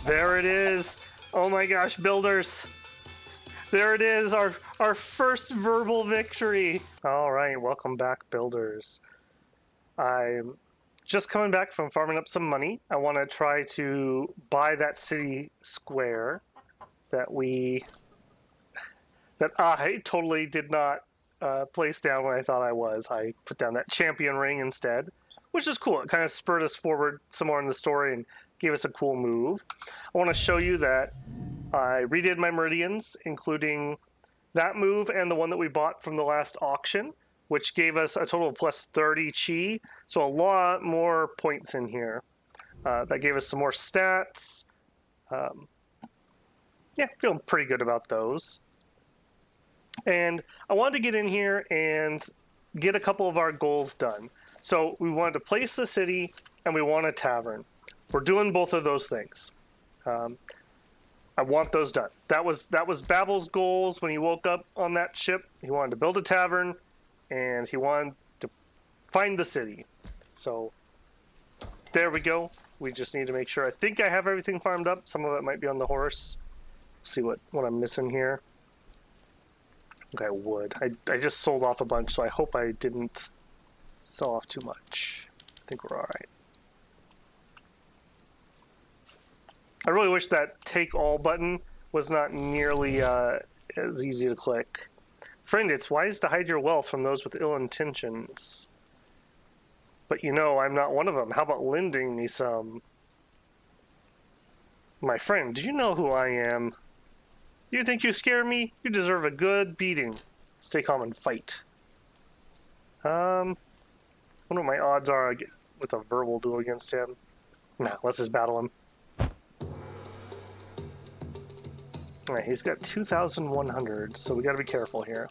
There it is. Oh my gosh, builders. There it is, our first verbal victory. All right, welcome back, builders. I'm just coming back from farming up some money. I want to try to buy that city square that I totally did not place down when I thought I was. I put down that champion ring instead, which is cool. It kind of spurred us forward some more in the story and gave us a cool move. I want to show you that I redid my meridians, including that move and the one that we bought from the last auction, which gave us a total of plus 30 chi, so a lot more points in here. That gave us some more stats. Yeah, feeling pretty good about those. And I wanted to get in here and get a couple of our goals done. So we wanted to place the city and we want a tavern. We're doing both of those things. I want those done. That was Babel's goals when he woke up on that ship. He wanted to build a tavern and he wanted to find the city. So there we go. We just need to make sure. I think I have everything farmed up. Some of it might be on the horse. See what I'm missing here. I think I would. I just sold off a bunch, so I hope I didn't sell off too much. I think we're all right. I really wish that take all button was not nearly as easy to click. Friend, it's wise to hide your wealth from those with ill intentions. But you know, I'm not one of them. How about lending me some? My friend, do you know who I am? You think you scare me? You deserve a good beating. Stay calm and fight. I wonder what my odds are with a verbal duel against him. Nah, let's just battle him. Alright, he's got 2,100, so we gotta be careful here.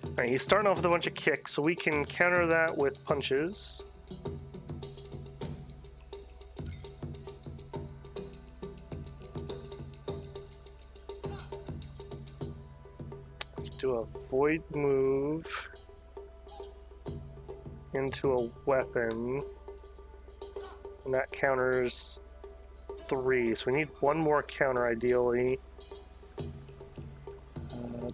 Alright, he's starting off with a bunch of kicks, so we can counter that with punches. Do a void move into a weapon, and that counters 3, so we need one more counter ideally.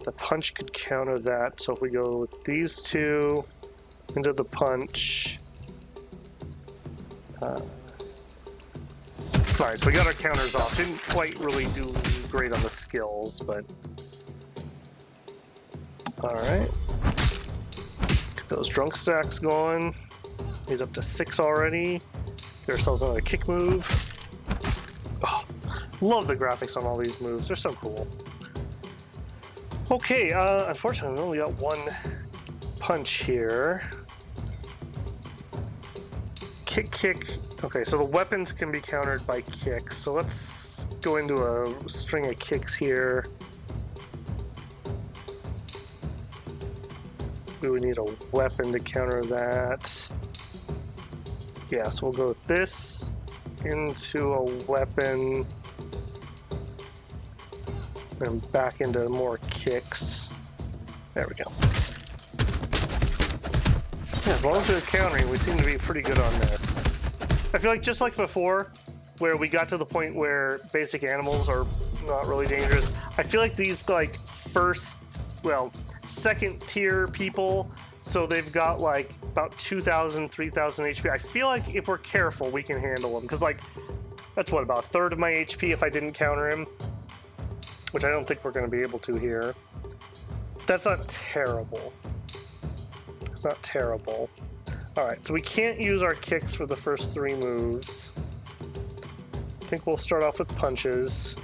The punch could counter that, so if we go with these two into the punch. Alright, so we got our counters off. Didn't quite really do great on the skills, but alright. Get those drunk stacks going. He's up to 6 already. Get ourselves another kick move. Oh, love the graphics on all these moves. They're so cool. Okay, unfortunately, we only got one punch here. Kick. Okay, so the weapons can be countered by kicks. So let's go into a string of kicks here. We would need a weapon to counter that. Yeah, so we'll go with this into a weapon. And back into more kicks. There we go. Yeah, as long as we're countering, we seem to be pretty good on this. I feel like just like before, where we got to the point where basic animals are not really dangerous, I feel like these like second tier people, so they've got like about 2,000, 3,000 HP. I feel like if we're careful, we can handle them. Because like, that's what, about a third of my HP if I didn't counter him. Which I don't think we're going to be able to here. That's not terrible. It's not terrible. Alright, so we can't use our kicks for the first 3 moves. I think we'll start off with punches.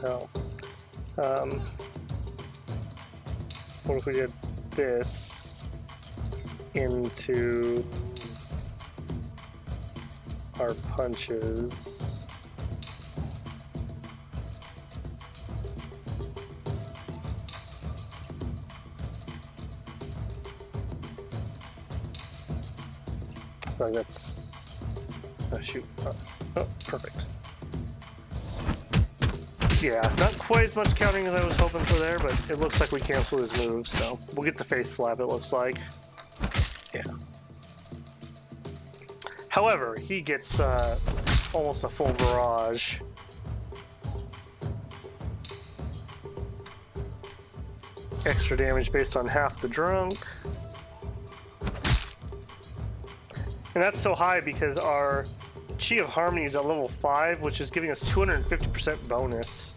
No. What if we did this into our punches? Oh, that's... Oh, shoot. Oh, perfect. Yeah, not quite as much counting as I was hoping for there, but it looks like we cancel his moves, so we'll get the face slap, it looks like. Yeah. However, he gets almost a full barrage. Extra damage based on half the drunk. And that's so high because our Chi of Harmony is at level 5, which is giving us 250% bonus.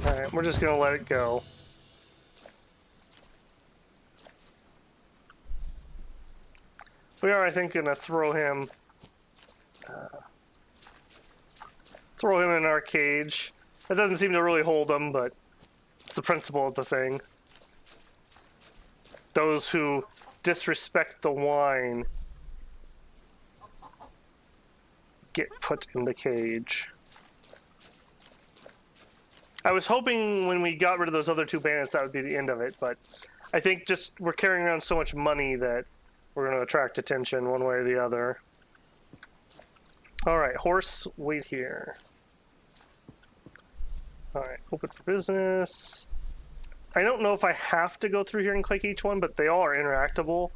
Alright, we're just going to let it go. We are, I think, going to throw him in our cage. That doesn't seem to really hold him, but it's the principle of the thing. Those who disrespect the wine get put in the cage. I was hoping when we got rid of those other 2 bandits that would be the end of it, but I think just we're carrying around so much money that we're going to attract attention one way or the other. Alright, horse, wait here. Alright, open for business. I don't know if I have to go through here and click each one, but they all are interactable,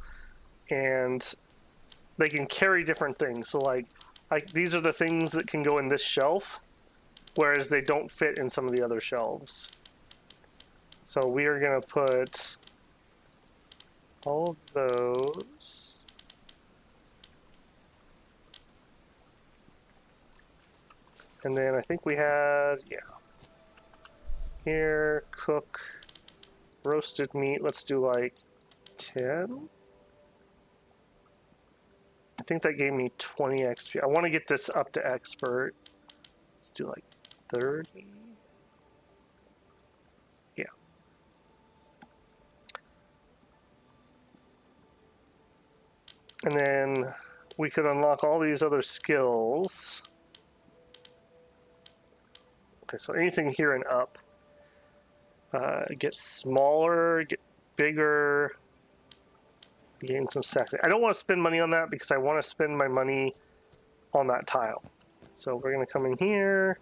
and they can carry different things. So, like these are the things that can go in this shelf, whereas they don't fit in some of the other shelves. So we are going to put all of those. And then I think we had, yeah. Here, cook, roasted meat. Let's do like 10. I think that gave me 20 XP. I want to get this up to expert. Let's do like 30. Yeah. And then we could unlock all these other skills. Okay, so anything here and up. Get smaller, get bigger, gain some stacks. I don't want to spend money on that because I want to spend my money on that tile. So we're going to come in here.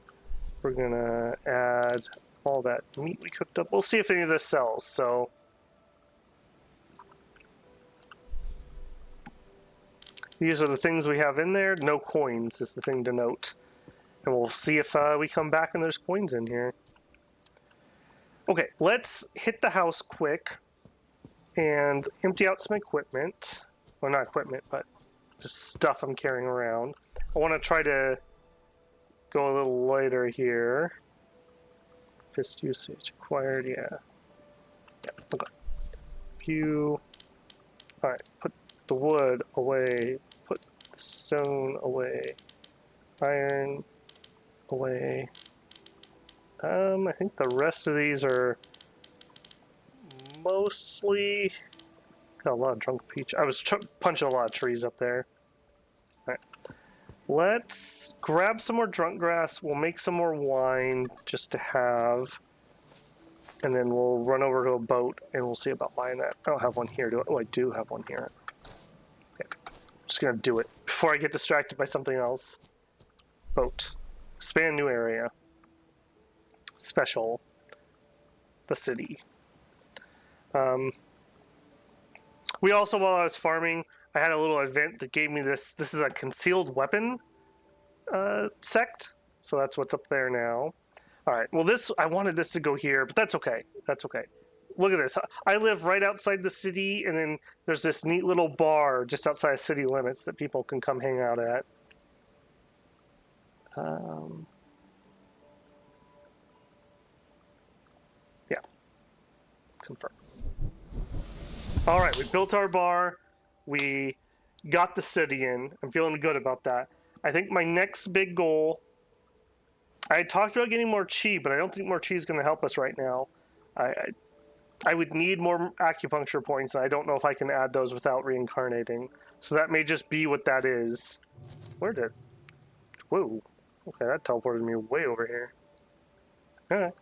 We're going to add all that meat we cooked up. We'll see if any of this sells. So these are the things we have in there. No coins is the thing to note. And we'll see if we come back and there's coins in here. Okay, let's hit the house quick and empty out some equipment. Well, not equipment, but just stuff I'm carrying around. I want to try to go a little lighter here. Fist usage acquired, yeah. Yeah, okay. Few. Alright, put the wood away. Put the stone away. Iron away. I think the rest of these are mostly... Got a lot of drunk peach. I was punching a lot of trees up there. Alright. Let's grab some more drunk grass. We'll make some more wine just to have. And then we'll run over to a boat and we'll see about buying that. I don't have one here, do I? Oh, I do have one here. Okay. I'm just going to do it before I get distracted by something else. Boat. Expand new area. Special. The city. We also, while I was farming, I had a little event that gave me this. This is a concealed weapon sect. So that's what's up there now. All right. Well, I wanted this to go here, but that's okay. That's okay. Look at this. I live right outside the city, and then there's this neat little bar just outside city limits that people can come hang out at. Yeah. Confirm. All right, we built our bar. We got the city in. I'm feeling good about that. I think my next big goal... I had talked about getting more chi, but I don't think more chi is going to help us right now. I would need more acupuncture points, and I don't know if I can add those without reincarnating. So that may just be what that is. Where did... Whoa. Okay, that teleported me way over here. Alright.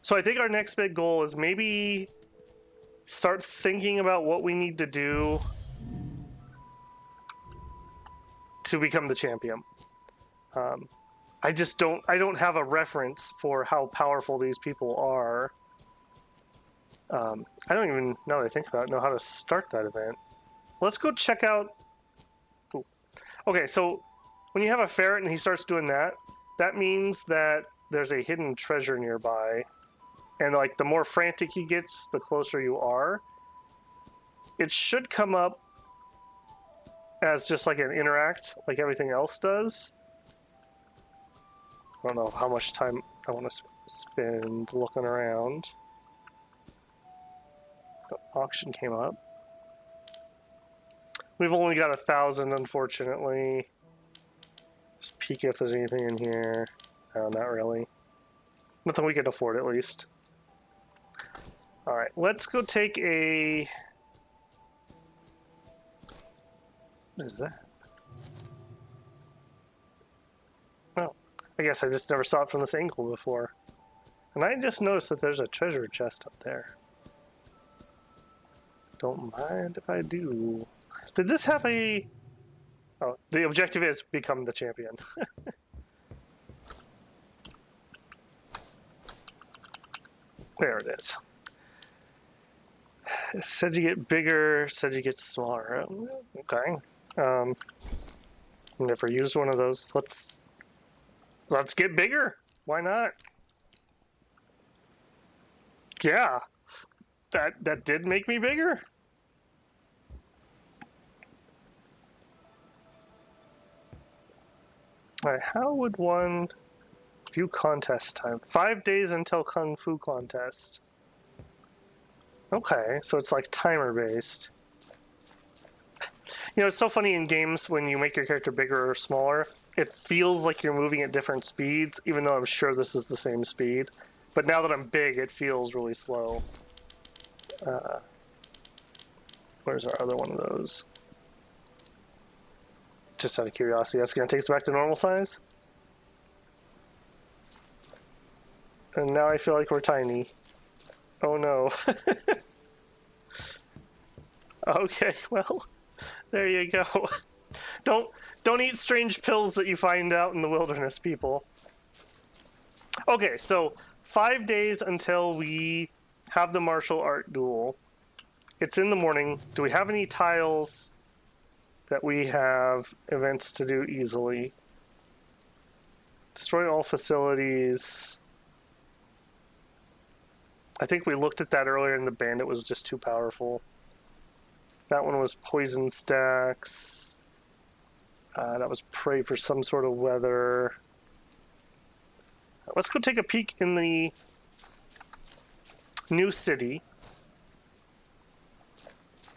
So I think our next big goal is maybe start thinking about what we need to do to become the champion. I don't have a reference for how powerful these people are. I don't even, now that I think about it, know how to start that event. Let's go check out... Ooh. Okay, so when you have a ferret and he starts doing that, that means that there's a hidden treasure nearby. And like the more frantic he gets, the closer you are. It should come up as just like an interact, like everything else does. I don't know how much time I want to spend looking around. The auction came up. We've only got 1,000, unfortunately. Just peek if there's anything in here. No, not really. Nothing we can afford, at least. Alright, let's go take a... What is that? Oh, I guess I just never saw it from this angle before. And I just noticed that there's a treasure chest up there. Don't mind if I do. Did this have a... Oh, the objective is become the champion. There it is. It said you get bigger, said you get smaller. Okay. Never used one of those. Let's get bigger. Why not? Yeah. That did make me bigger. Alright, how would one view contest time? 5 days until Kungfu contest. Okay, so it's like timer based. You know, it's so funny in games when you make your character bigger or smaller, it feels like you're moving at different speeds, even though I'm sure this is the same speed. But now that I'm big, it feels really slow. Where's our other one of those? Just out of curiosity, that's going to take us back to normal size? And now I feel like we're tiny. Oh no. Okay, well, there you go. Don't eat strange pills that you find out in the wilderness, people. Okay, so 5 days until we have the martial art duel. It's in the morning. Do we have any tiles that we have events to do easily? Destroy all facilities. I think we looked at that earlier and the bandit was just too powerful. That one was poison stacks. That was pray for some sort of weather. Let's go take a peek in the new city.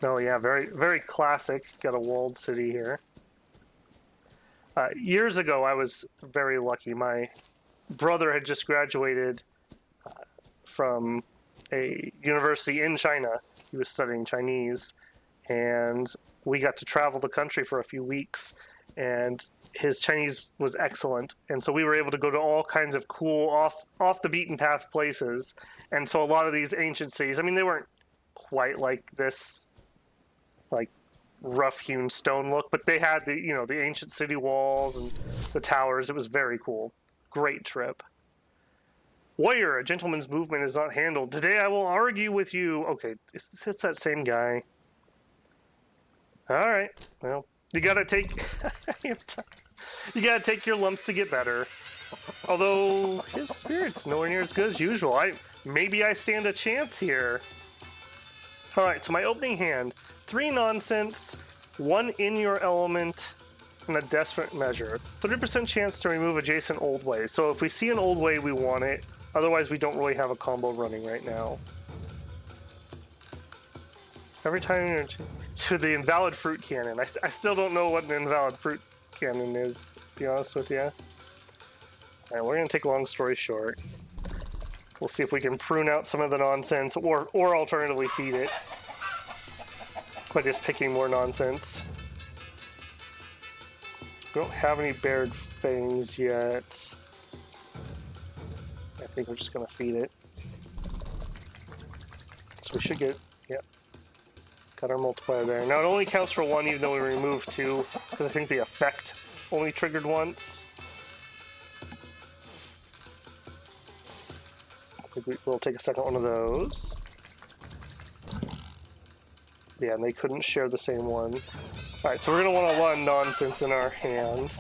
Oh yeah, very, very classic. Got a walled city here. Years ago, I was very lucky. My brother had just graduated from a university in China. He was studying Chinese, and we got to travel the country for a few weeks, and his Chinese was excellent, and so we were able to go to all kinds of cool off the beaten path places. And so a lot of these ancient cities, I mean, they weren't quite like this, like rough hewn stone look, but they had the ancient city walls and the towers. It was very cool. Great trip. Warrior, a gentleman's movement is not handled. Today I will argue with you. Okay, it's that same guy. All right. Well, you gotta take you gotta take your lumps to get better. Although his spirit's nowhere near as good as usual. Maybe I stand a chance here. All right. So my opening hand: 3 nonsense, 1 in your element, and a desperate measure. 30% chance to remove adjacent old way. So if we see an old way, we want it. Otherwise, we don't really have a combo running right now. Every time you're to the invalid fruit cannon. I still don't know what an invalid fruit cannon is, to be honest with you. Alright, we're going to take long story short. We'll see if we can prune out some of the nonsense, or alternatively feed it by just picking more nonsense. We don't have any bared fangs yet. I think we're just going to feed it. So we should get, yep. Got our multiplier there. Now it only counts for 1 even though we removed 2, because I think the effect only triggered once. We'll take a second one of those. Yeah, and they couldn't share the same one. Alright, so we're going to want a lot of nonsense in our hand.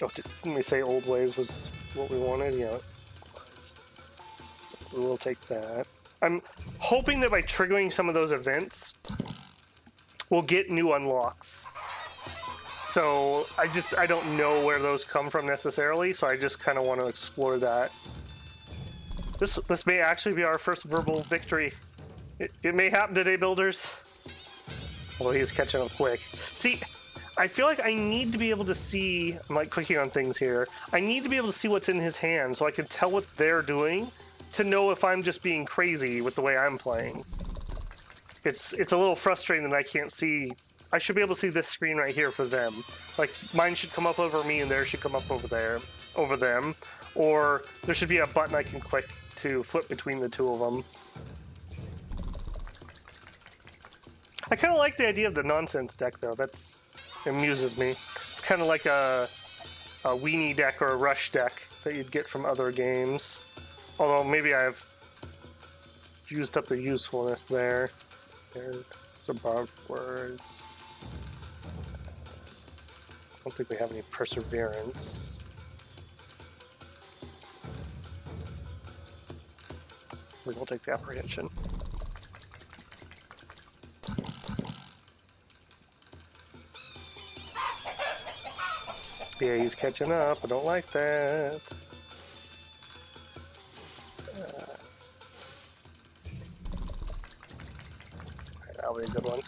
Oh, didn't we say old ways was what we wanted? Yeah, it was. We will take that. I'm hoping that by triggering some of those events, we'll get new unlocks. So I don't know where those come from necessarily, so I just kind of want to explore that. This may actually be our first verbal victory. It may happen today, builders. Although he's catching up quick. See, I feel like I need to be able to see, I'm like clicking on things here, I need to be able to see what's in his hand so I can tell what they're doing to know if I'm just being crazy with the way I'm playing. It's a little frustrating that I can't see. I should be able to see this screen right here for them. Like, mine should come up over me and theirs should come up over there, over them. Or there should be a button I can click to flip between the two of them. I kind of like the idea of the nonsense deck, though. It amuses me. It's kind of like a weenie deck or a rush deck that you'd get from other games. Although maybe I've used up the usefulness there. There's above words. I don't think we have any perseverance. We will take the apprehension. Yeah, he's catching up. I don't like that. That'll be a good one.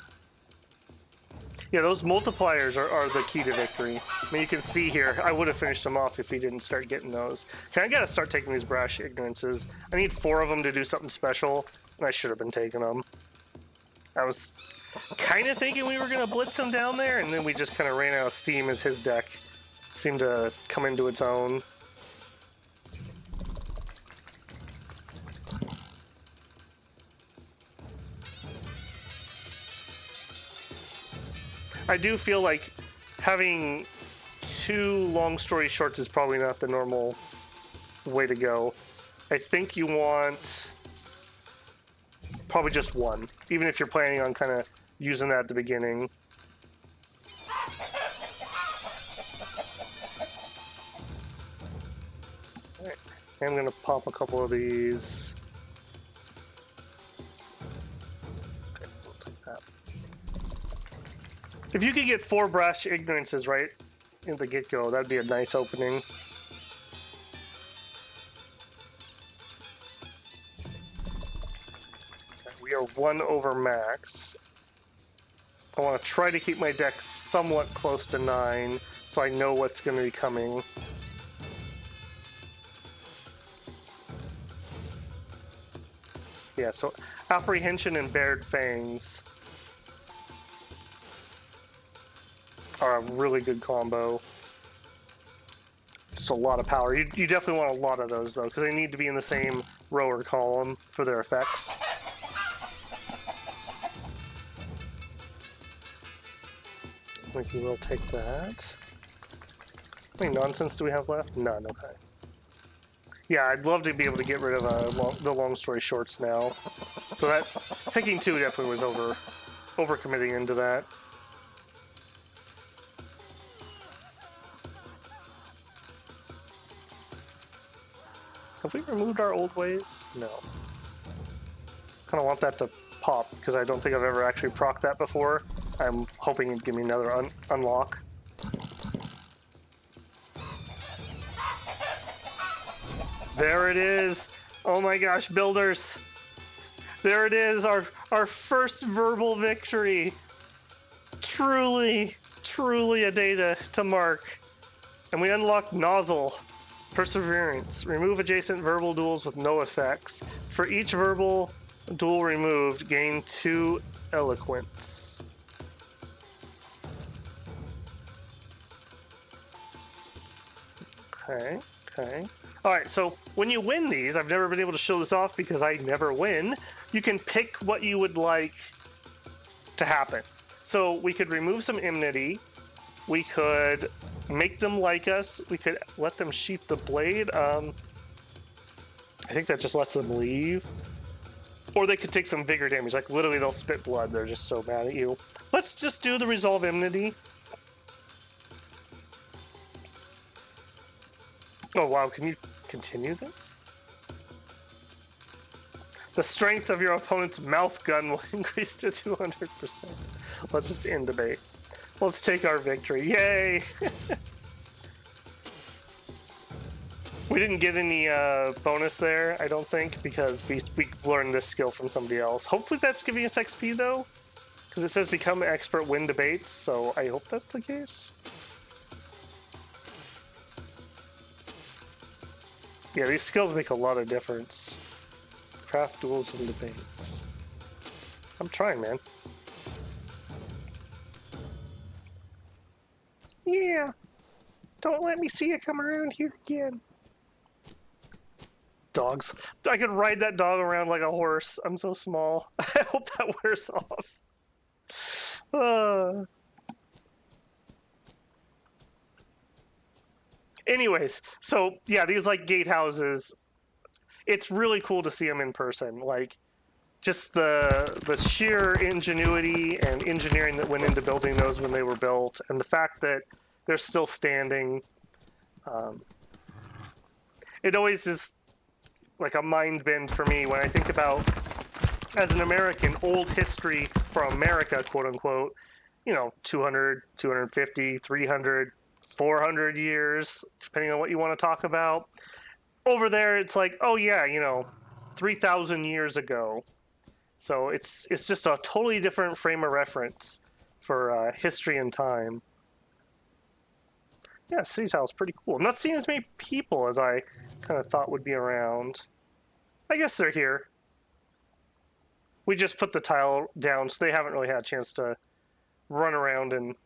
Yeah, those multipliers are the key to victory. I mean, you can see here, I would have finished them off if he didn't start getting those. Okay, I gotta start taking these brash ignorances. I need 4 of them to do something special, and I should have been taking them. I was kind of thinking we were gonna blitz him down there, and then we just kind of ran out of steam as his deck seemed to come into its own. I do feel like having 2 long story shorts is probably not the normal way to go. I think you want probably just 1, even if you're planning on kind of using that at the beginning. Right. I'm going to pop a couple of these. Okay, we'll take that. If you could get 4 brash ignorances right in the get-go, that'd be a nice opening. Okay, we are 1 over max. I want to try to keep my deck somewhat close to 9, so I know what's going to be coming. Yeah, so Apprehension and Bared Fangs are a really good combo. Just a lot of power. You definitely want a lot of those, though, because they need to be in the same row or column for their effects. I think we will take that. How many nonsense do we have left? None, okay. Yeah, I'd love to be able to get rid of the long story shorts now. So that picking 2 definitely was overcommitting into that. Have we removed our old ways? No. Kind of want that to pop because I don't think I've ever actually procced that before. I'm hoping it'd give me another unlock. There it is! Oh my gosh, builders! There it is, our first verbal victory! Truly, truly a day to mark. And we unlocked Nozzle. Perseverance. Remove adjacent verbal duels with no effects. For each verbal duel removed, gain 2 eloquence. Okay, okay. Alright, so when you win these, I've never been able to show this off because I never win, you can pick what you would like to happen. So we could remove some enmity, we could make them like us, we could let them sheath the blade. I think that just lets them leave. Or they could take some vigor damage. Like, literally, they'll spit blood. They're just so mad at you. Let's just do the Resolve Enmity. Oh, wow. Can you continue this? The strength of your opponent's mouth gun will increase to 200%. Let's just end debate. Let's take our victory. Yay! We didn't get any bonus there, I don't think, because we learned this skill from somebody else. Hopefully that's giving us XP, though, because it says become an expert, win debates, so I hope that's the case. Yeah, these skills make a lot of difference. Craft, duels, and debates. I'm trying, man. Yeah. Don't let me see you come around here again. Dogs. I could ride that dog around like a horse. I'm so small. I hope that wears off. Anyways, so yeah, these like gatehouses, it's really cool to see them in person. Like, just the sheer ingenuity and engineering that went into building those when they were built, and the fact that they're still standing. It always is like a mind bend for me when I think about, as an American, old history for America, quote unquote, 200, 250, 300, 400 years, depending on what you want to talk about. Over there, it's like, oh yeah, 3,000 years ago. So it's just a totally different frame of reference for history and time. Yeah, City Tile's pretty cool. I'm not seeing as many people as I kind of thought would be around. I guess they're here. We just put the tile down, so they haven't really had a chance to run around and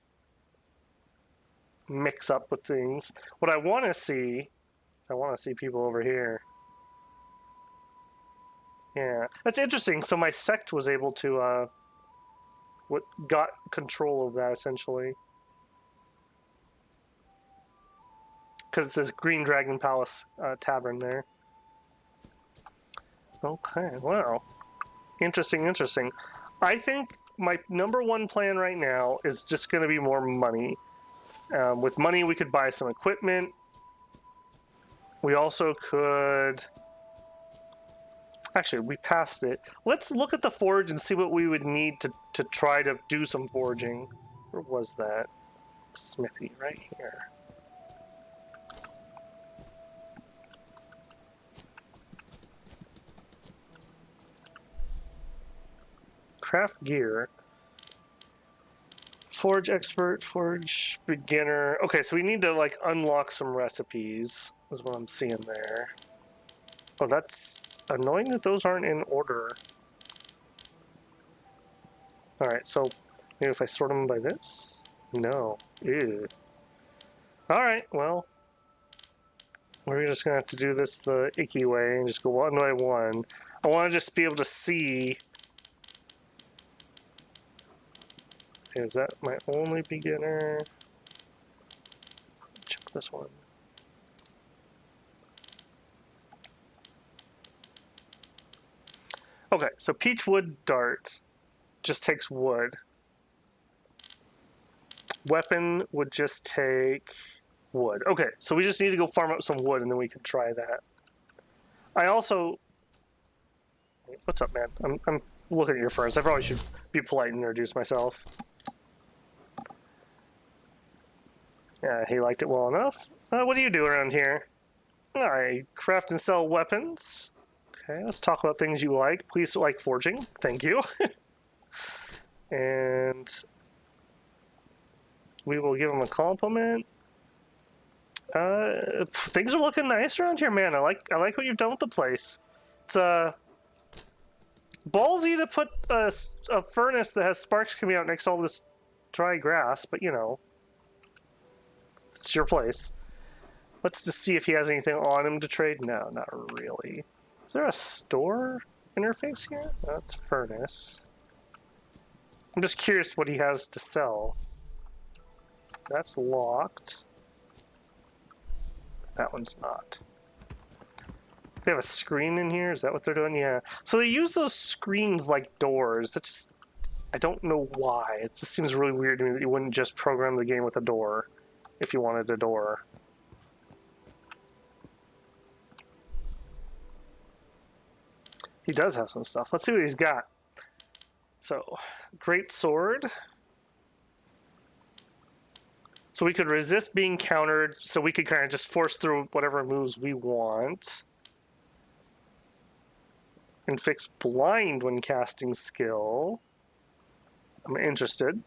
mix up with things. What I want to see people over here. Yeah, that's interesting. So my sect was able to, got control of that, essentially. Because it says Green Dragon Palace Tavern there. Okay, well. Interesting. I think my number one plan right now is just going to be more money. With money, we could buy some equipment. We also could... Actually, we passed it. Let's look at the forge and see what we would need to try to do some forging. Where was that? Smithy, right here. Craft gear. Forge expert, forge beginner. Okay, so we need to like unlock some recipes, is what I'm seeing there. Oh, that's annoying that those aren't in order. Alright, so maybe if I sort them by this? No. Ew. Alright, well. We're just gonna have to do this the icky way and just go one by one. I want to just be able to see. Is that my only beginner? Check this one. Okay, so Peachwood Dart just takes wood. Weapon would just take wood. Okay, so we just need to go farm up some wood and then we can try that. I also... What's up, man? I'm looking at your furnace. I probably should be polite and introduce myself. Yeah, he liked it well enough. What do you do around here? I craft and sell weapons. Okay, let's talk about things you like. Please like forging. Thank you. And we will give him a compliment. Things are looking nice around here, man. I like what you've done with the place. It's ballsy to put a furnace that has sparks coming out next to all this dry grass, but it's your place. Let's just see if he has anything on him to trade. No, not really. Is there a store interface here? That's furnace. I'm just curious what he has to sell. That's locked. That one's not. They have a screen in here? Is that what they're doing? Yeah. So they use those screens like doors. That's just... I don't know why. It just seems really weird to me that you wouldn't just program the game with a door if you wanted a door. He does have some stuff. Let's see what he's got. So, great sword. So we could resist being countered, so we could kind of just force through whatever moves we want. And fix blind when casting skill. I'm interested.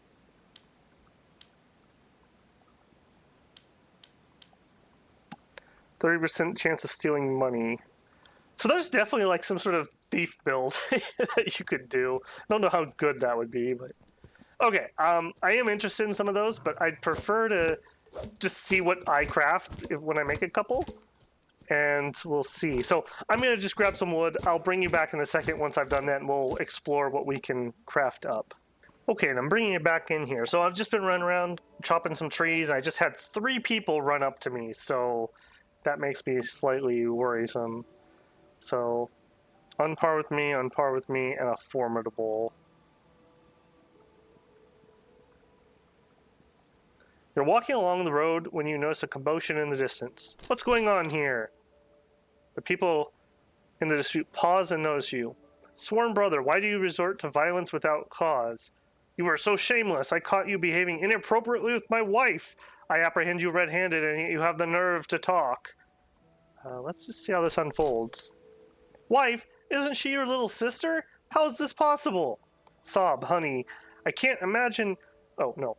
%30 chance of stealing money. So there's definitely like some sort of thief build that you could do. I don't know how good that would be, but okay. I am interested in some of those, but I'd prefer to just see what I craft when I make a couple, and we'll see. So I'm gonna just grab some wood. I'll bring you back in a second once I've done that, and we'll explore what we can craft up. Okay, and I'm bringing it back in here. So I've just been running around chopping some trees. I just had 3 people run up to me, so that makes me slightly worrisome. So, on par with me, and a formidable. You're walking along the road when you notice a commotion in the distance. What's going on here? The people in the dispute pause and notice you. Sworn brother, why do you resort to violence without cause? You are so shameless. I caught you behaving inappropriately with my wife. I apprehend you red-handed, and you have the nerve to talk. Let's just see how this unfolds. Wife, isn't she your little sister? How is this possible? Sob, honey, I can't imagine... Oh, no.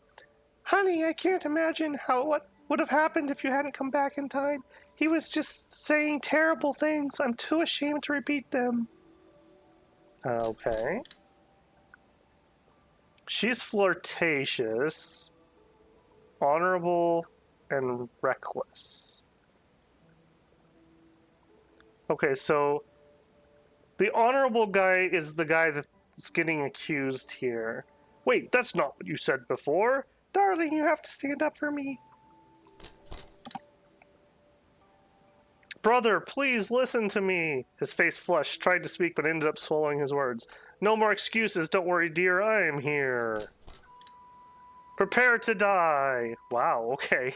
Honey, I can't imagine what would have happened if you hadn't come back in time. He was just saying terrible things. I'm too ashamed to repeat them. Okay. She's flirtatious, honorable, and reckless. Okay, so the honorable guy is the guy that's getting accused here. Wait, that's not what you said before. Darling, you have to stand up for me. Brother, please listen to me. His face flushed, tried to speak, but ended up swallowing his words. No more excuses. Don't worry, dear. I am here. Prepare to die. Wow, okay.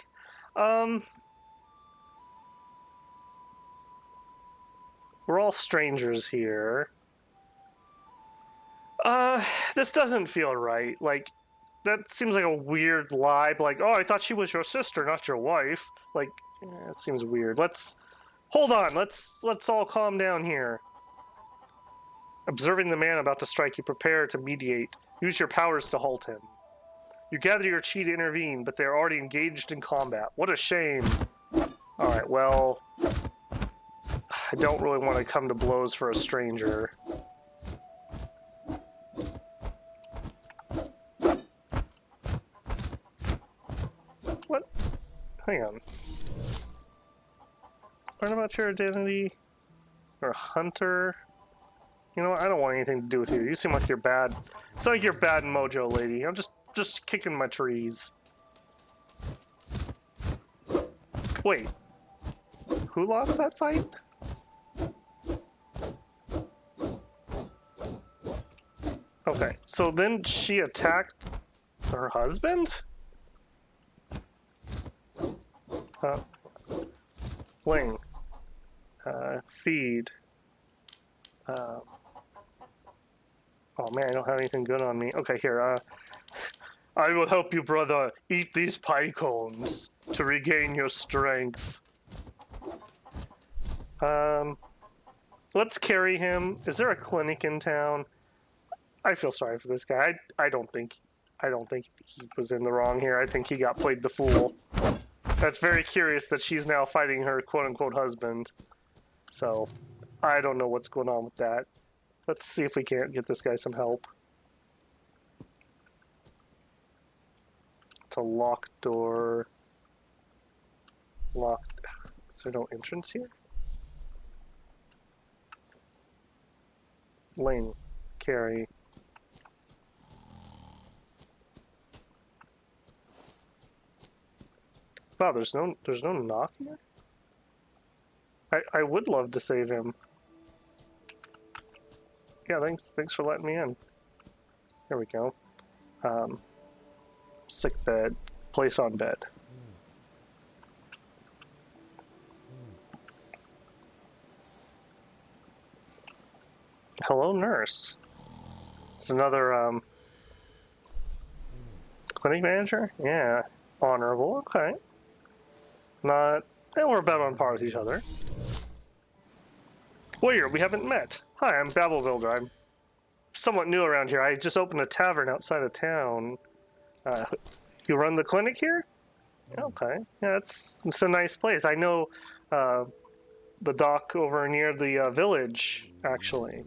We're all strangers here. This doesn't feel right. Like, that seems like a weird lie. Like, oh, I thought she was your sister, not your wife. Like, it seems weird. Hold on. Let's all calm down here. Observing the man about to strike, you prepare to mediate. Use your powers to halt him. You gather your chi to intervene, but they're already engaged in combat. What a shame. Alright, well... I don't really want to come to blows for a stranger. What? Hang on. Learn about your identity. You're a hunter. You know what? I don't want anything to do with you. You seem like you're bad. It's like you're bad mojo, lady. I'm just kicking my trees. Wait. Who lost that fight? Okay, so then she attacked her husband? Ling. Feed. Oh man, I don't have anything good on me. Okay, here, I will help you, brother. Eat these pie cones to regain your strength. Let's carry him. Is there a clinic in town? I feel sorry for this guy. I don't think he was in the wrong here. I think he got played the fool. That's very curious that she's now fighting her quote-unquote husband. So, I don't know what's going on with that. Let's see if we can't get this guy some help. It's a locked door. Locked. Is there no entrance here? Lane. Carry. Wow, there's no knock here? I would love to save him. Yeah, thanks for letting me in. There we go. Sick bed. Place on bed. Hello, nurse. It's another clinic manager? Yeah. Honorable, okay. Not... And we're about on par with each other. Warrior, we haven't met. Hi, I'm Babel Builder. I'm somewhat new around here. I just opened a tavern outside of town. You run the clinic here? Okay. Yeah, it's a nice place. I know the dock over near the village, actually.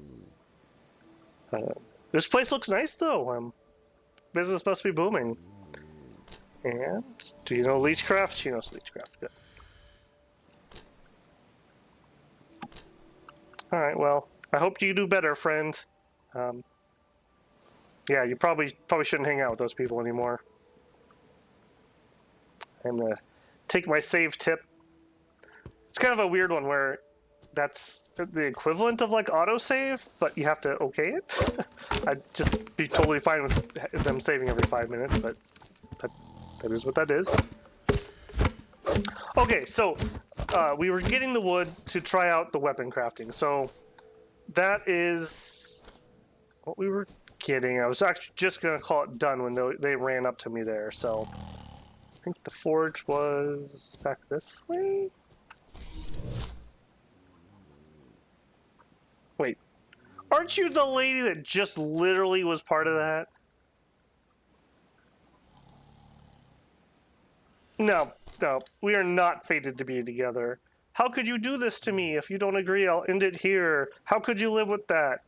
This place looks nice, though. Business must be booming. And do you know Leechcraft? She knows Leechcraft. Good. All right. Well, I hope you do better, friend. Yeah, you probably shouldn't hang out with those people anymore. I'm gonna take my save tip. It's kind of a weird one where that's the equivalent of like autosave, but you have to okay it. I'd just be totally fine with them saving every 5 minutes, but that is what that is. Okay, so we were getting the wood to try out the weapon crafting. So that is what we were getting. I was actually just going to call it done when they ran up to me there. So I think the forge was back this way. Wait, aren't you the lady that just literally was part of that? No, we are not fated to be together. How could you do this to me? If you don't agree, I'll end it here. How could you live with that?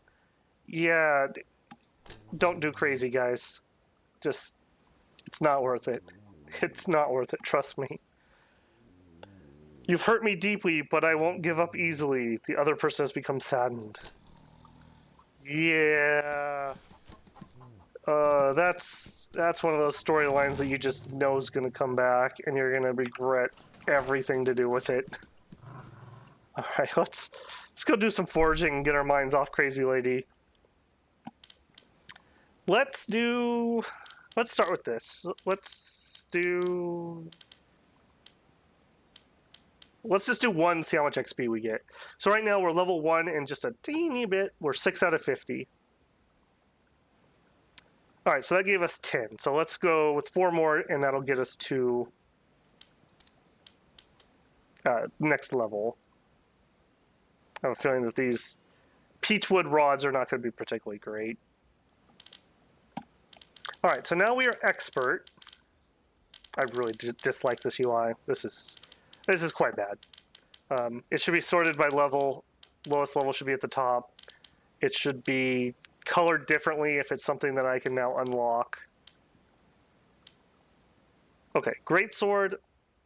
Yeah, don't do crazy, guys. Just, it's not worth it. It's not worth it, trust me. You've hurt me deeply, but I won't give up easily. The other person has become saddened. Yeah. That's one of those storylines that you just know is going to come back, and you're going to regret everything to do with it. All right, let's go do some foraging and get our minds off Crazy Lady. Let's start with this. Let's just do one, see how much XP we get. So right now we're level 1 and just a teeny bit. We're 6 out of 50. All right, so that gave us 10. So let's go with 4 more, and that'll get us to next level. I have a feeling that these peachwood rods are not going to be particularly great. All right, so now we are expert. I really dislike this UI. This is quite bad. It should be sorted by level. Lowest level should be at the top. It should be colored differently if it's something that I can now unlock. Okay, Greatsword,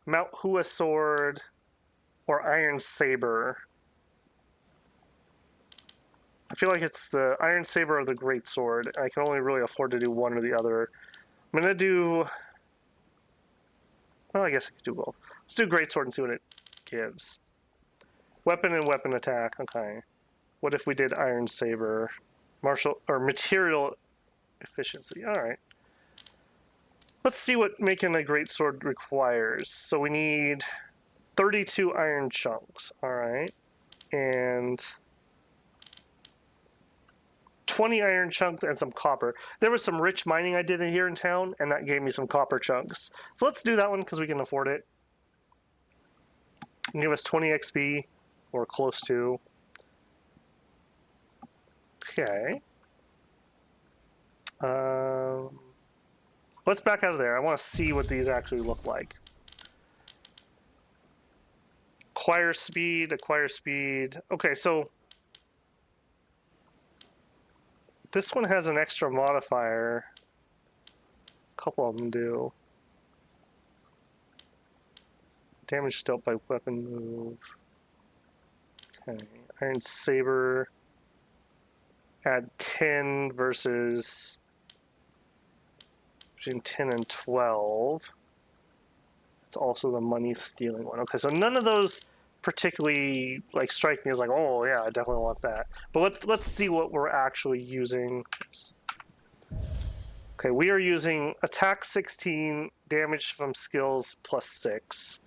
Mount Hua Sword, or Iron Saber. I feel like it's the Iron Saber or the Greatsword. I can only really afford to do one or the other. I'm going to do... Well, I guess I could do both. Let's do Greatsword and see what it gives. Weapon and weapon attack. Okay. What if we did Iron Saber? Martial or material efficiency. All right. Let's see what making a greatsword requires. So we need 32 iron chunks. All right. And 20 iron chunks and some copper. There was some rich mining I did here in town, and that gave me some copper chunks. So let's do that one because we can afford it. Give us 20 XP, or close to. Okay. Let's back out of there. I want to see what these actually look like. Acquire speed. Okay, so this one has an extra modifier. A couple of them do. Damage dealt by weapon move. Okay, Iron Saber. Add 10 versus between 10 and 12. It's also the money stealing one. Okay, so none of those particularly like strike me as like, oh yeah, I definitely want that. But let's see what we're actually using. Okay, we are using attack 16, damage from skills +6.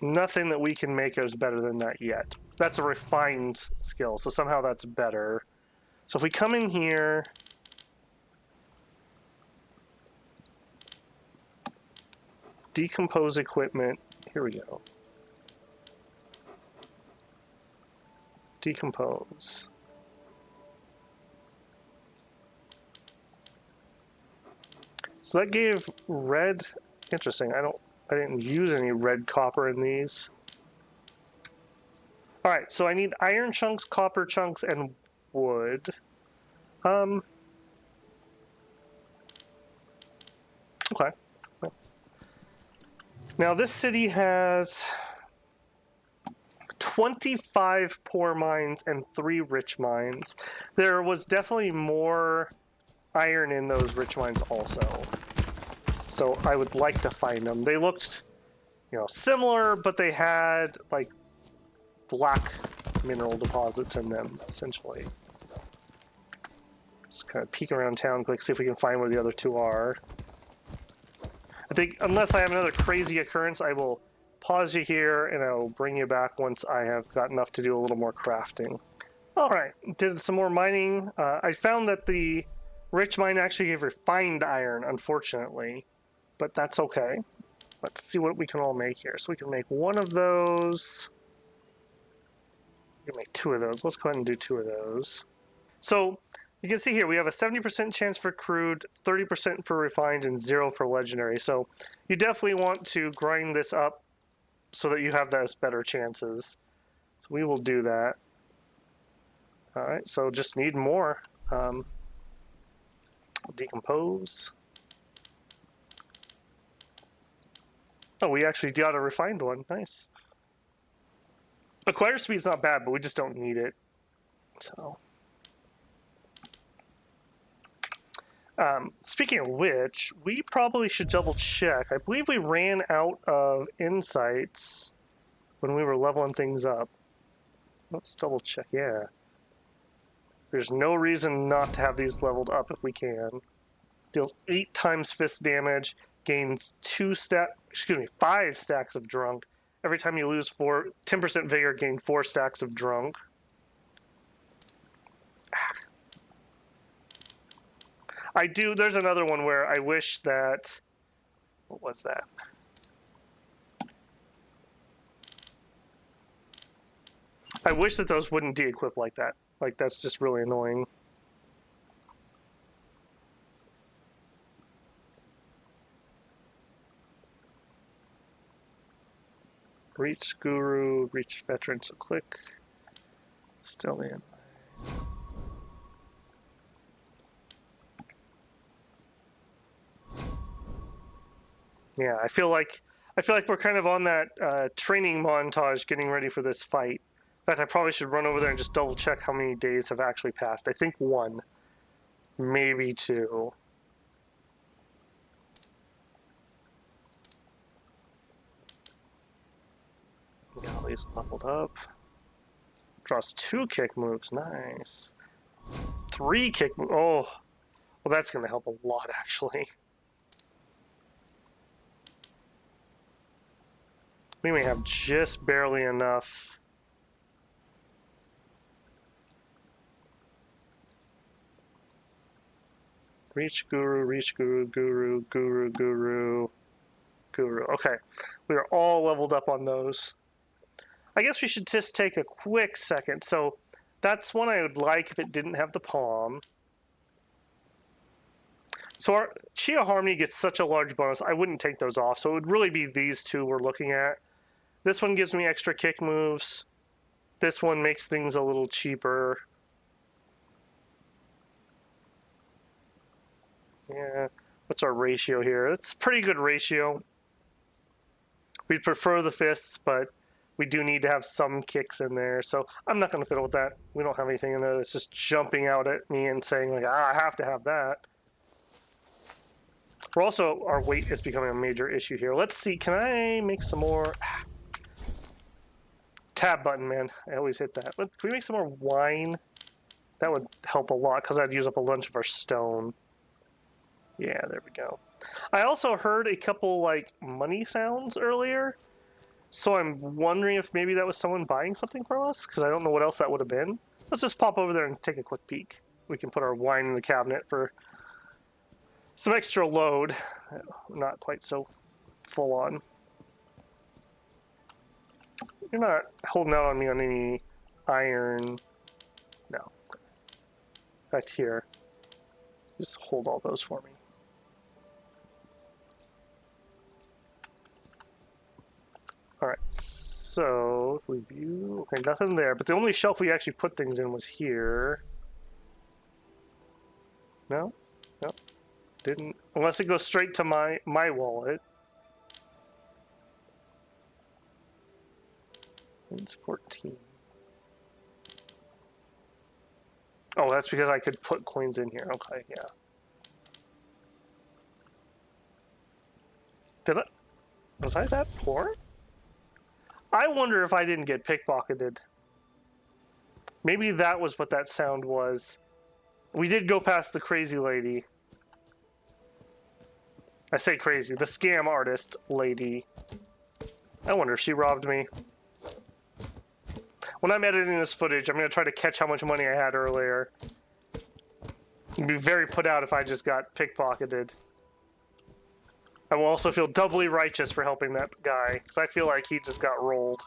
Nothing that we can make is better than that yet. That's a refined skill, so somehow that's better. So if we come in here, decompose equipment, here we go. Decompose. So that gave red, interesting, I didn't use any red copper in these. All right, so I need iron chunks, copper chunks, and wood. Okay. Now this city has 25 poor mines and 3 rich mines. There was definitely more iron in those rich mines also. So I would like to find them. They looked, similar, but they had like black mineral deposits in them, essentially. Just kind of peek around town, click, see if we can find where the other 2 are. I think unless I have another crazy occurrence, I will pause you here and I'll bring you back once I have got enough to do a little more crafting. All right, did some more mining. I found that the rich mine actually gave refined iron, unfortunately, but that's okay. Let's see what we can all make here. So we can make 1 of those. We can make 2 of those. Let's go ahead and do 2 of those. So you can see here we have a 70% chance for crude, 30% for refined, and 0 for legendary. So you definitely want to grind this up so that you have those better chances. So we will do that. All right, so just need more. Decompose. Oh, we actually got a refined one. Nice. Acquire speed's not bad, but we just don't need it. So, speaking of which, we probably should double check. I believe we ran out of insights when we were leveling things up. Let's double check. Yeah. There's no reason not to have these leveled up if we can. Deals 8 times fist damage, gains 5 stacks of drunk. Every time you lose 10% vigor, gain 4 stacks of drunk. There's another one where I wish that, what was that? I wish that those wouldn't de-equip like that. Like, that's just really annoying. Reach Guru, reach Veteran, so click. Still in. Yeah, I feel like we're kind of on that training montage getting ready for this fight. In fact, I probably should run over there and just double check how many days have actually passed. I think 1, maybe 2. Got all these leveled up. Draws 2 kick moves. Nice. 3 kick moves. Oh, well, that's going to help a lot, actually. We may have just barely enough. Reach Guru, Guru. Okay, we are all leveled up on those. I guess we should just take a quick second. So that's one I would like if it didn't have the palm. So our Chia Harmony gets such a large bonus, I wouldn't take those off. So it would really be these 2 we're looking at. This one gives me extra kick moves. This one makes things a little cheaper. Yeah, what's our ratio here? It's a pretty good ratio. We'd prefer the fists, but we do need to have some kicks in there. So I'm not going to fiddle with that. We don't have anything in there that's just jumping out at me and saying, like, I have to have that. We're also, our weight is becoming a major issue here. Let's see, can I make some more? Tab button, man. I always hit that. Can we make some more wine? That would help a lot, because I'd use up a bunch of our stone. Yeah, there we go. I also heard a couple, like, money sounds earlier. So I'm wondering if maybe that was someone buying something from us, because I don't know what else that would have been. Let's just pop over there and take a quick peek. We can put our wine in the cabinet for some extra load. Not quite so full on. You're not holding out on me on any iron. No. Back here. Just hold all those for me. Alright, so if we view... Okay, nothing there, but the only shelf we actually put things in was here. No? No. Didn't... Unless it goes straight to my wallet. It's 14. Oh, that's because I could put coins in here. Okay, yeah. Did I... Was I that poor? I wonder if I didn't get pickpocketed. Maybe that was what that sound was. We did go past the crazy lady. I say crazy, the scam artist lady. I wonder if she robbed me. When I'm editing this footage, I'm going to try to catch how much money I had earlier. I'd be very put out if I just got pickpocketed. I will also feel doubly righteous for helping that guy, because I feel like he just got rolled.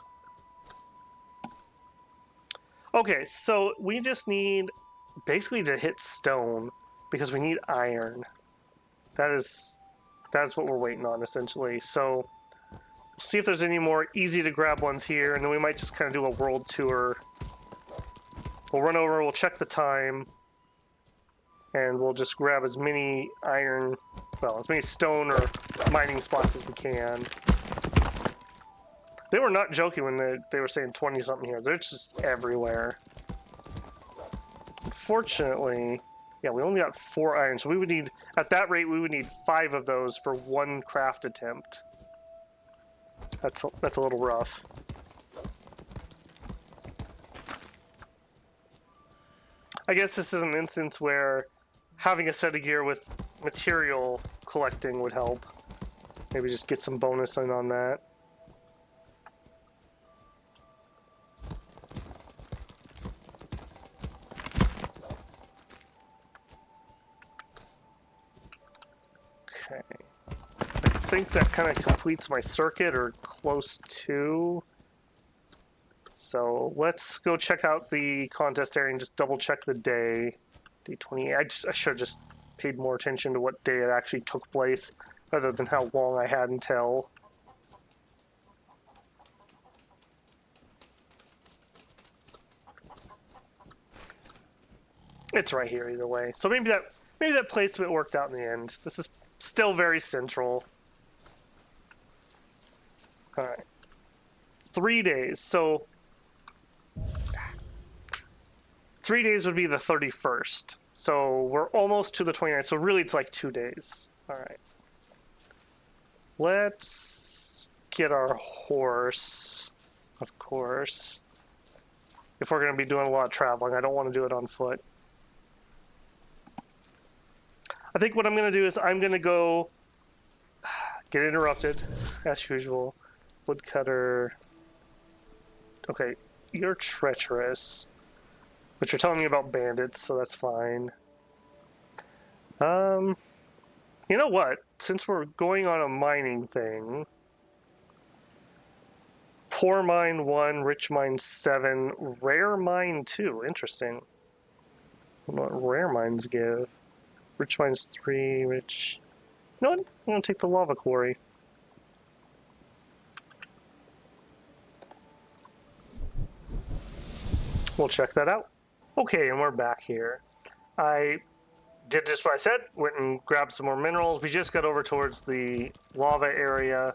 Okay, so we just need basically to hit stone, because we need iron. That's what we're waiting on, essentially. So, see if there's any more easy to grab ones here, and then we might just kind of do a world tour. We'll run over, we'll check the time, and we'll just grab as many iron, well, as many stone or mining spots as we can. They were not joking when they were saying 20-something here. They're just everywhere. Unfortunately, yeah, we only got 4 iron, so we would need, at that rate, we would need 5 of those for 1 craft attempt. That's a little rough. I guess this is an instance where having a set of gear with material collecting would help. Maybe just get some bonus in on that. Okay. I think that kind of completes my circuit, or close to. So let's go check out the contest area and just double check the day. Day 28. I should have just paid more attention to what day it actually took place, rather than how long I had until. It's right here either way. So maybe that placement worked out in the end. This is still very central. All right. 3 days. So 3 days would be the 31st. So we're almost to the 29th. So really it's like 2 days. All right. Let's get our horse, of course. If we're going to be doing a lot of traveling, I don't want to do it on foot. I think what I'm going to do is I'm going to go get interrupted, as usual. Woodcutter. Okay, you're treacherous. But you're telling me about bandits, so that's fine. You know what? Since we're going on a mining thing... Poor mine 1, rich mine 7, rare mine 2. Interesting. I wonder what rare mines give. Rich mines 3, rich... You know what? I'm going to take the lava quarry. We'll check that out. Okay, and we're back here. I did just what I said, went and grabbed some more minerals. We just got over towards the lava area.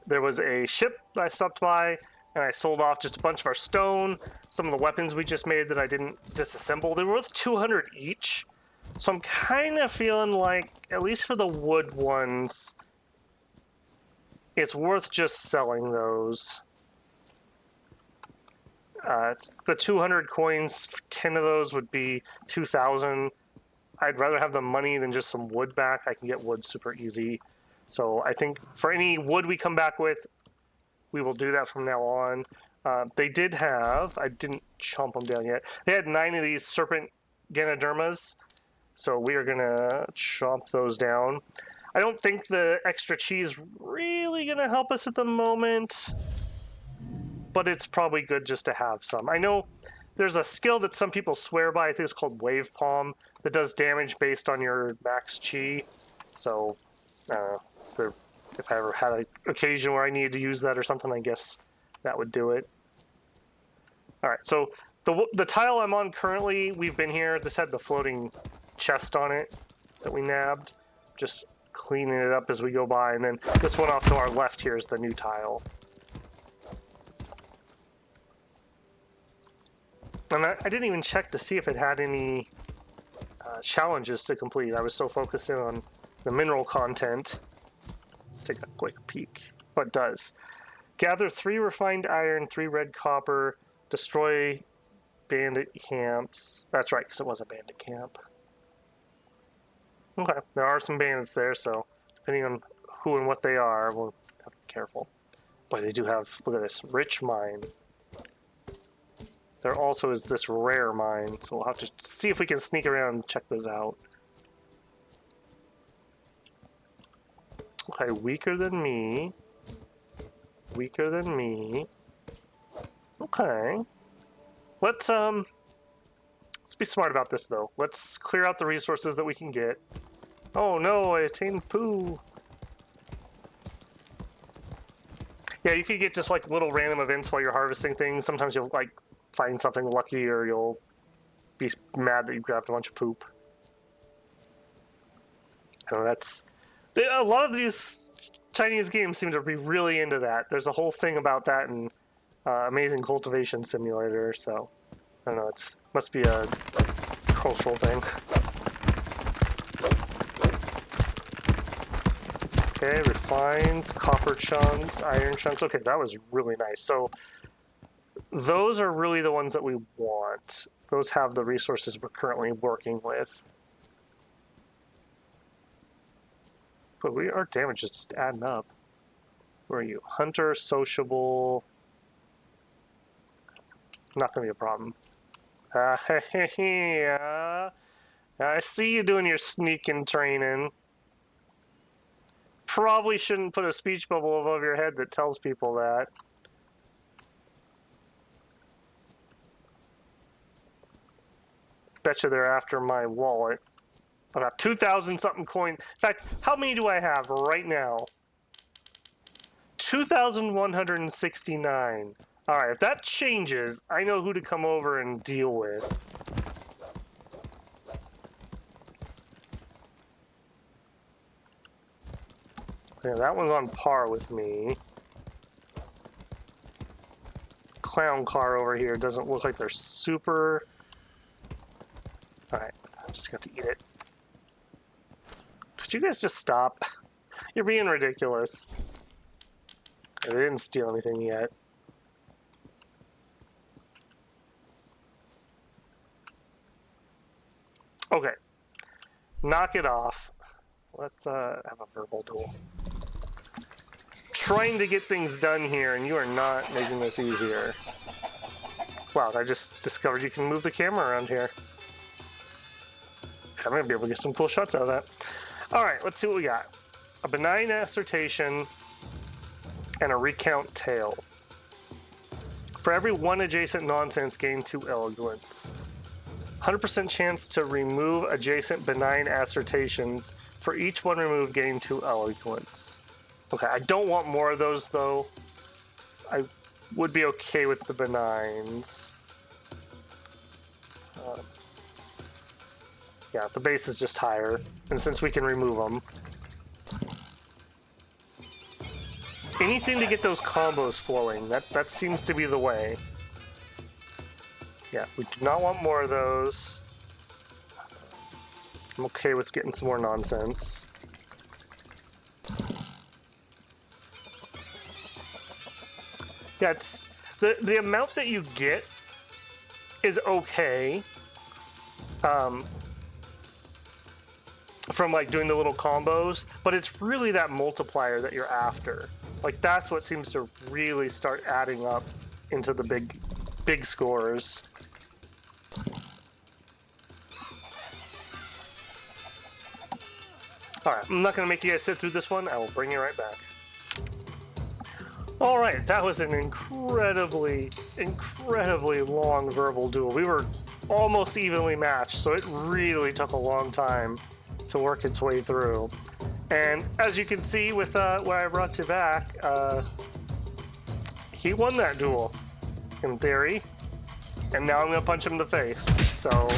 There was a ship that I stopped by, and I sold off just a bunch of our stone, some of the weapons we just made that I didn't disassemble. They were worth 200 each, So I'm kind of feeling like, at least for the wood ones, it's worth just selling those. The 200 coins, 10 of those would be 2,000. I'd rather have the money than just some wood back. I can get wood super easy. So I think for any wood we come back with, we will do that from now on. They did have, I didn't chomp them down yet, they had 9 of these serpent Ganodermas. So we are going to chomp those down. I don't think the extra cheese really going to help us at the moment, but it's probably good just to have some. I know there's a skill that some people swear by. I think it's called Wave Palm that does damage based on your max chi. So if I ever had an occasion where I needed to use that or something, I guess that would do it. All right, so the tile I'm on currently, we've been here. This had the floating chest on it that we nabbed. Just cleaning it up as we go by. And then this one off to our left here is the new tile. And I didn't even check to see if it had any challenges to complete. I was so focused in on the mineral content. Let's take a quick peek. Oh, it does. Gather 3 refined iron, 3 red copper, destroy bandit camps. That's right, because it was a bandit camp. Okay, there are some bandits there, so depending on who and what they are, we'll have to be careful. Boy, they do have, look at this, rich mine. There also is this rare mine, so we'll have to see if we can sneak around and check those out. Okay, weaker than me. Weaker than me. Okay. Let's be smart about this, though. Let's clear out the resources that we can get. Oh no, I attained poo. Yeah, you could get just like little random events while you're harvesting things. Sometimes you'll like find something lucky, or you'll be mad that you grabbed a bunch of poop. And that's a lot of these Chinese games seem to be really into that. There's a whole thing about that in Amazing Cultivation Simulator. So I don't know. It must be a cultural thing. Okay, refined copper chunks, iron chunks. Okay, that was really nice. So those are really the ones that we want. Those have the resources we're currently working with. But our damage is just adding up. Where are you? Hunter, sociable. Not going to be a problem. I see you doing your sneaking training. Probably shouldn't put a speech bubble above your head that tells people that. Betcha they're after my wallet. I got 2,000 something coins. In fact, how many do I have right now? 2,169. All right, if that changes, I know who to come over and deal with. Yeah, that one's on par with me. Clown car over here doesn't look like they're super... Alright, I'm just going to eat it. Could you guys just stop? You're being ridiculous. They didn't steal anything yet. Okay. Knock it off. Let's have a verbal duel. Trying to get things done here, and you are not making this easier. Wow, I just discovered you can move the camera around here. I'm going to be able to get some cool shots out of that. Alright, let's see what we got. A benign assertion and a recount tale. For every 1 adjacent nonsense, gain 2 eloquence. 100% chance to remove adjacent benign assertions. For each one removed, gain 2 eloquence. Okay, I don't want more of those, though. I would be okay with the benigns. Yeah, the base is just higher, and since we can remove them. Anything to get those combos flowing, that seems to be the way. Yeah, we do not want more of those. I'm okay with getting some more nonsense. Yeah, it's the amount that you get is okay. From like doing the little combos, but it's really that multiplier that you're after. Like that's what seems to really start adding up into the big scores. Alright, I'm not gonna make you guys sit through this one. I will bring you right back. Alright, that was an incredibly long verbal duel. We were almost evenly matched, so it really took a long time to work its way through. And as you can see with where I brought you back, he won that duel, in theory. And now I'm gonna punch him in the face. So,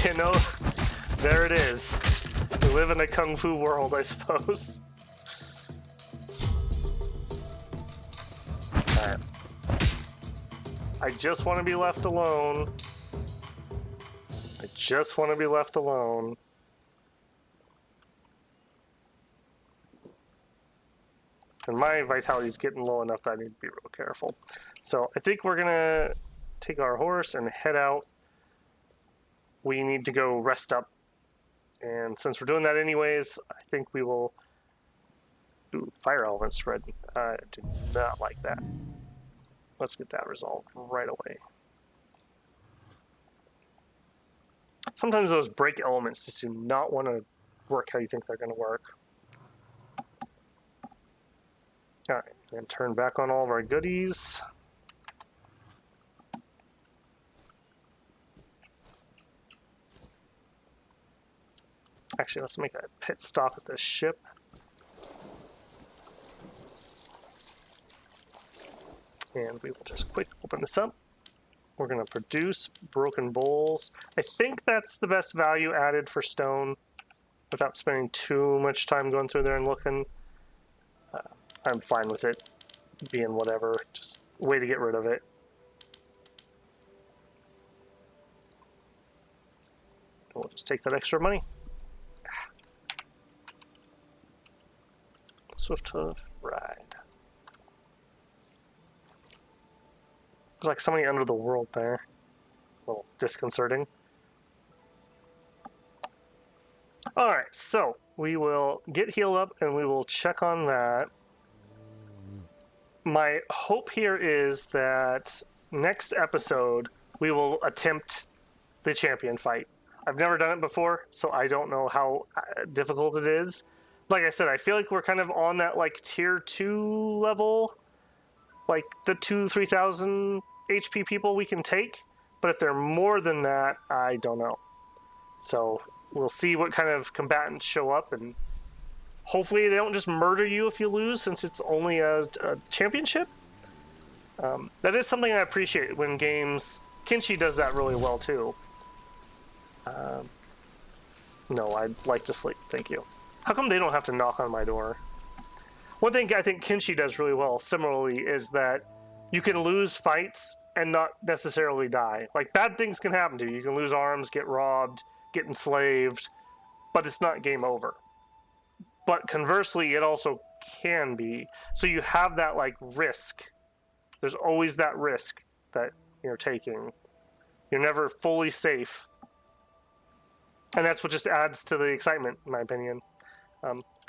you know, there it is. We live in a Kung Fu world, I suppose. Alright. I just want to be left alone. I just want to be left alone. And my vitality is getting low enough that I need to be real careful. So I think we're gonna take our horse and head out. We need to go rest up. And since we're doing that anyways, I think we will do fire element spread. I do not like that. Let's get that resolved right away. Sometimes those break elements just do not want to work how you think they're going to work. Alright, and turn back on all of our goodies. Actually, let's make a pit stop at this ship. And we will just quick open this up. We're going to produce broken bowls. I think that's the best value added for stone without spending too much time going through there and looking. I'm fine with it being whatever, just a way to get rid of it. We'll just take that extra money. Swift hoof ride. There's like somebody under the world there. A little disconcerting. Alright, so we will get healed up and we will check on that. My hope here is that next episode we will attempt the champion fight. I've never done it before, so I don't know how difficult it is. Like I said, I feel like we're kind of on that like tier 2 level, like the 3,000 HP people we can take, but if they're more than that, I don't know. So we'll see what kind of combatants show up, and hopefully they don't just murder you if you lose, since it's only a championship. That is something I appreciate when games... Kenshi does that really well, too. No, I'd like to sleep, thank you. How come they don't have to knock on my door? One thing I think Kenshi does really well, similarly, is that you can lose fights and not necessarily die. Like, bad things can happen to you. You can lose arms, get robbed, get enslaved, but it's not game over. But conversely, it also can be. So you have that, like, risk. There's always that risk that you're taking. You're never fully safe. And that's what just adds to the excitement, in my opinion.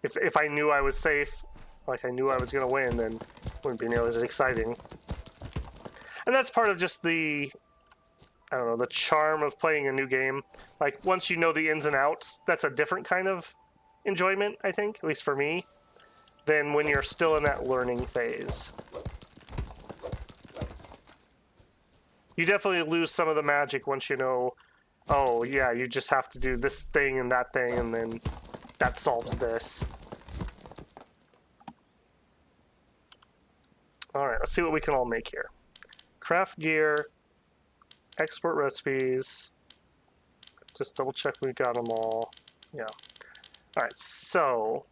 If I knew I was safe, like I knew I was going to win, then it wouldn't be nearly as exciting. And that's part of just the, I don't know, the charm of playing a new game. Like, once you know the ins and outs, that's a different kind of enjoyment, I think, at least for me, than when you're still in that learning phase. You definitely lose some of the magic once you know, oh, yeah, you just have to do this thing and that thing, and then that solves this. Alright, let's see what we can all make here. Craft gear, export recipes, just double check we got them all. Yeah. Alright, so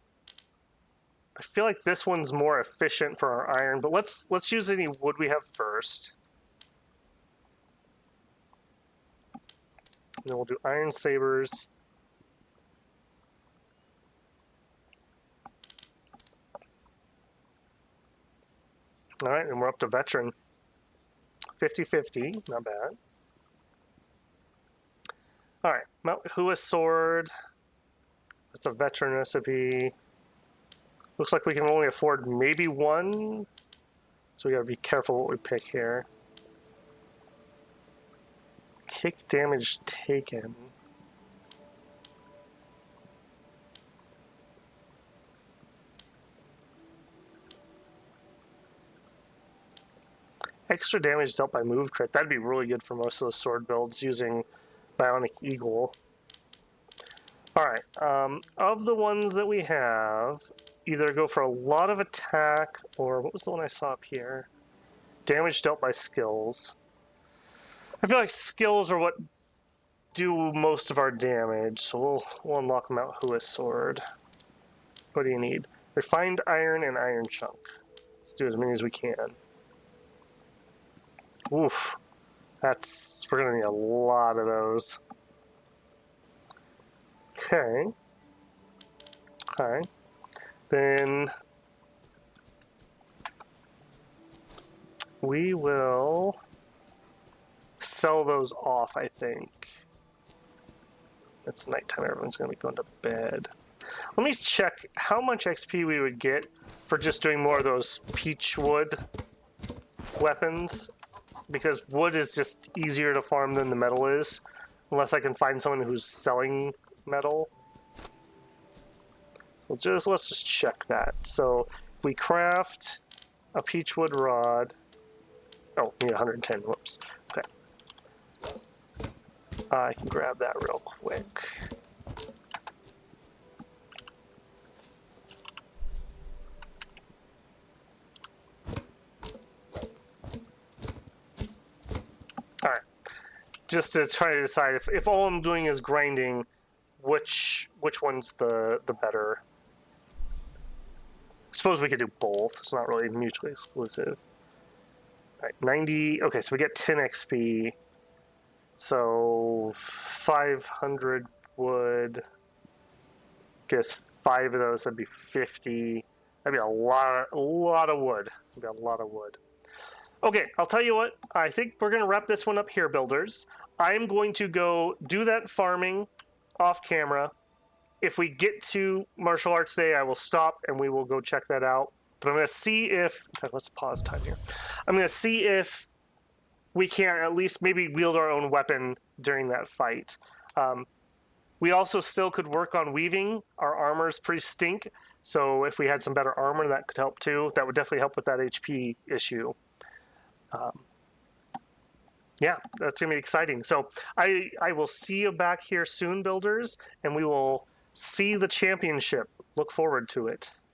I feel like this one's more efficient for our iron, but let's use any wood we have first. And then we'll do iron sabers. All right, and we're up to veteran. 50-50, not bad. All right, Mount Hua sword. That's a veteran recipe. Looks like we can only afford maybe one, so we gotta be careful what we pick here. Kick damage taken. Extra damage dealt by move crit. That'd be really good for most of the sword builds using Bionic Eagle. Alright, of the ones that we have, either go for a lot of attack, or what was the one I saw up here? Damage dealt by skills. I feel like skills are what do most of our damage, so we'll unlock Mount Hua sword. What do you need? Refined iron and iron chunk. Let's do as many as we can. Oof. We're gonna need a lot of those. Okay. Okay. Then we will sell those off, I think. It's nighttime, everyone's gonna be going to bed. Let me check how much XP we would get for just doing more of those peach wood weapons, because wood is just easier to farm than the metal is, unless I can find someone who's selling metal. Let's just check that. So if we craft a peach wood rod, oh, we need 110. Whoops. Okay, I can grab that real quick. All right, just to try to decide if all I'm doing is grinding, which one's the better. I suppose we could do both. It's not really mutually exclusive. All right, 90. Okay, so we get 10 XP. So 500 wood. Guess 5 of those would be 50. That'd be a lot of wood. That'd be a lot of wood. Okay, I'll tell you what. I think we're going to wrap this one up here, builders. I'm going to go do that farming off camera. If we get to Martial Arts Day, I will stop and we will go check that out. But I'm going to see if... Okay, let's pause time here. I'm going to see if we can at least maybe wield our own weapon during that fight. We also still could work on weaving. Our armor's pretty stink, so if we had some better armor, that could help too. That would definitely help with that HP issue. Yeah, that's going to be exciting. So I will see you back here soon, builders, and we will see the championship. Look forward to it.